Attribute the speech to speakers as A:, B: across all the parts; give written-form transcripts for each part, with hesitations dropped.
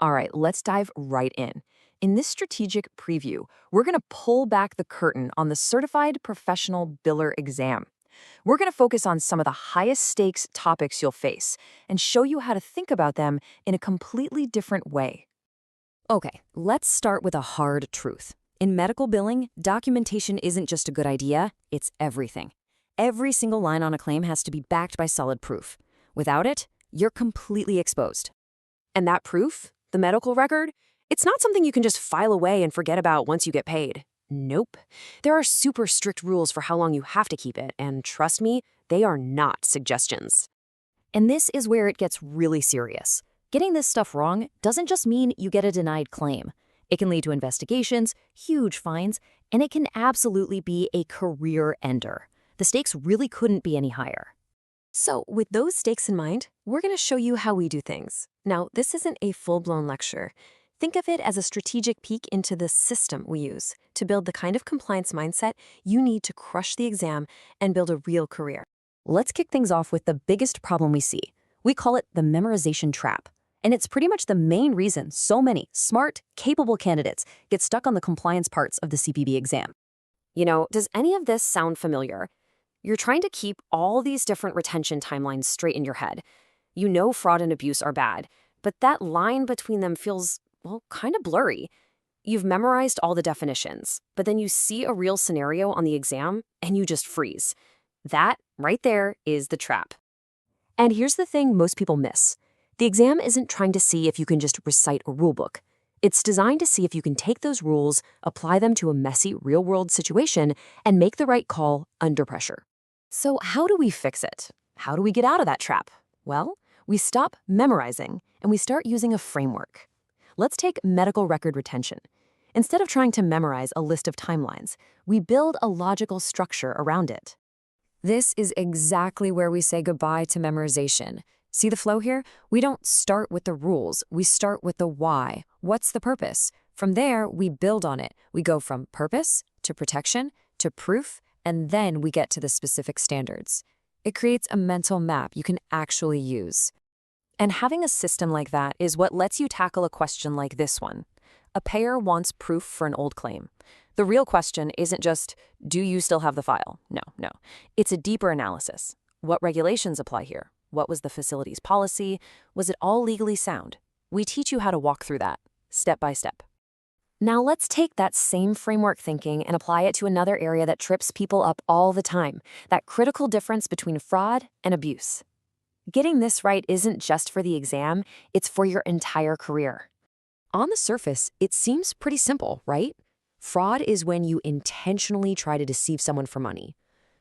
A: All right, let's dive right in. In this strategic preview, we're going to pull back the curtain on the Certified Professional Biller exam. We're going to focus on some of the highest stakes topics you'll face and show you how to think about them in a completely different way. Okay, let's start with a hard truth. In medical billing, documentation isn't just a good idea, it's everything. Every single line on a claim has to be backed by solid proof. Without it, you're completely exposed. And that proof, the medical record, it's not something you can just file away and forget about once you get paid. Nope. There are super strict rules for how long you have to keep it, and trust me, they are not suggestions. And this is where it gets really serious. Getting this stuff wrong doesn't just mean you get a denied claim. It can lead to investigations, huge fines, and it can absolutely be a career ender. The stakes really couldn't be any higher. So, with those stakes in mind, we're going to show you how we do things. Now, this isn't a full-blown lecture. Think of it as a strategic peek into the system we use to build the kind of compliance mindset you need to crush the exam and build a real career. Let's kick things off with the biggest problem we see. We call it the memorization trap. And it's pretty much the main reason so many smart, capable candidates get stuck on the compliance parts of the CPB exam. You know, does any of this sound familiar? You're trying to keep all these different retention timelines straight in your head. You know fraud and abuse are bad, but that line between them feels, well, kind of blurry. You've memorized all the definitions, but then you see a real scenario on the exam and you just freeze. That, right there, is the trap. And here's the thing most people miss. The exam isn't trying to see if you can just recite a rulebook. It's designed to see if you can take those rules, apply them to a messy real-world situation, and make the right call under pressure. So how do we fix it? How do we get out of that trap? Well, we stop memorizing and we start using a framework. Let's take medical record retention. Instead of trying to memorize a list of timelines, we build a logical structure around it. This is exactly where we say goodbye to memorization. See the flow here? We don't start with the rules, we start with the why. What's the purpose? From there, we build on it. We go from purpose to protection to proof, and then we get to the specific standards. It creates a mental map you can actually use. And having a system like that is what lets you tackle a question like this one. A payer wants proof for an old claim. The real question isn't just, do you still have the file? No. It's a deeper analysis. What regulations apply here? What was the facility's policy? Was it all legally sound? We teach you how to walk through that, step by step. Now let's take that same framework thinking and apply it to another area that trips people up all the time, that critical difference between fraud and abuse. Getting this right isn't just for the exam, it's for your entire career. On the surface, it seems pretty simple, right? Fraud is when you intentionally try to deceive someone for money.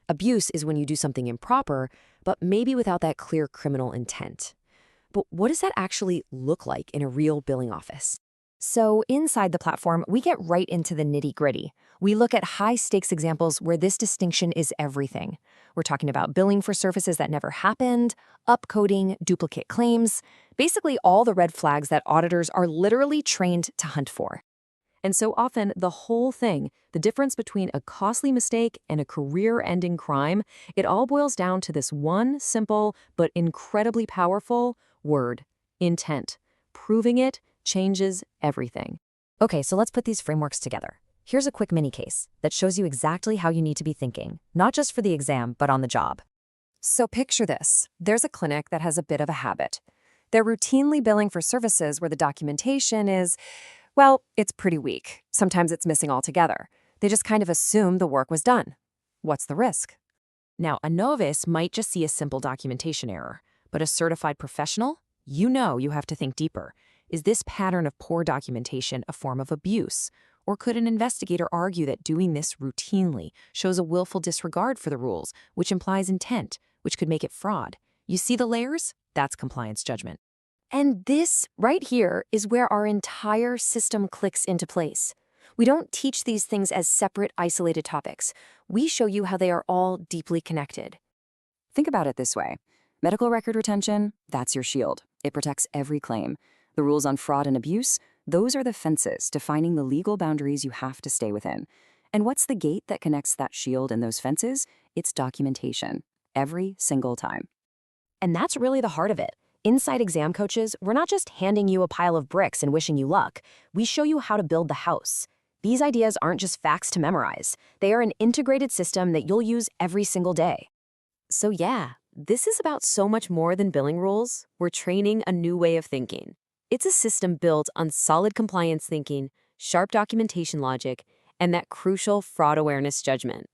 A: Abuse is when you do something improper, but maybe without that clear criminal intent. But what does that actually look like in a real billing office? So inside the platform, we get right into the nitty-gritty. We look at high-stakes examples where this distinction is everything. We're talking about billing for services that never happened, upcoding, duplicate claims, basically all the red flags that auditors are literally trained to hunt for. And so often, the whole thing, the difference between a costly mistake and a career-ending crime, it all boils down to this one simple but incredibly powerful word: intent. Proving it changes everything. Okay, so let's put these frameworks together. Here's a quick mini case that shows you exactly how you need to be thinking, not just for the exam, but on the job. So picture this. There's a clinic that has a bit of a habit. They're routinely billing for services where the documentation is, well, it's pretty weak. Sometimes it's missing altogether. They just kind of assume the work was done. What's the risk? Now, a novice might just see a simple documentation error, but a certified professional, you have to think deeper. Is this pattern of poor documentation a form of abuse? Or could an investigator argue that doing this routinely shows a willful disregard for the rules, which implies intent, which could make it fraud? You see the layers? That's compliance judgment. And this right here is where our entire system clicks into place. We don't teach these things as separate, isolated topics. We show you how they are all deeply connected. Think about it this way. Medical record retention, that's your shield. It protects every claim. The rules on fraud and abuse, those are the fences defining the legal boundaries you have to stay within. And what's the gate that connects that shield and those fences? It's documentation, every single time. And that's really the heart of it.
B: Inside Exam Coaches, we're not just handing you a pile of bricks and wishing you luck. We show you how to build the house. These ideas aren't just facts to memorize. They are an integrated system that you'll use every single day.
C: So yeah, this is about so much more than billing rules. We're training a new way of thinking. It's a system built on solid compliance thinking, sharp documentation logic, and that crucial fraud awareness judgment.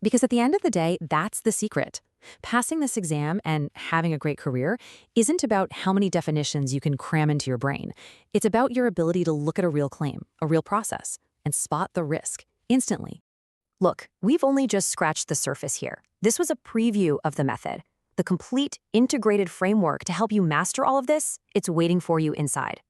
D: Because at the end of the day, that's the secret. Passing this exam and having a great career isn't about how many definitions you can cram into your brain. It's about your ability to look at a real claim, a real process, and spot the risk instantly.
B: Look, we've only just scratched the surface here. This was a preview of the method. The complete, integrated framework to help you master all of this, it's waiting for you inside.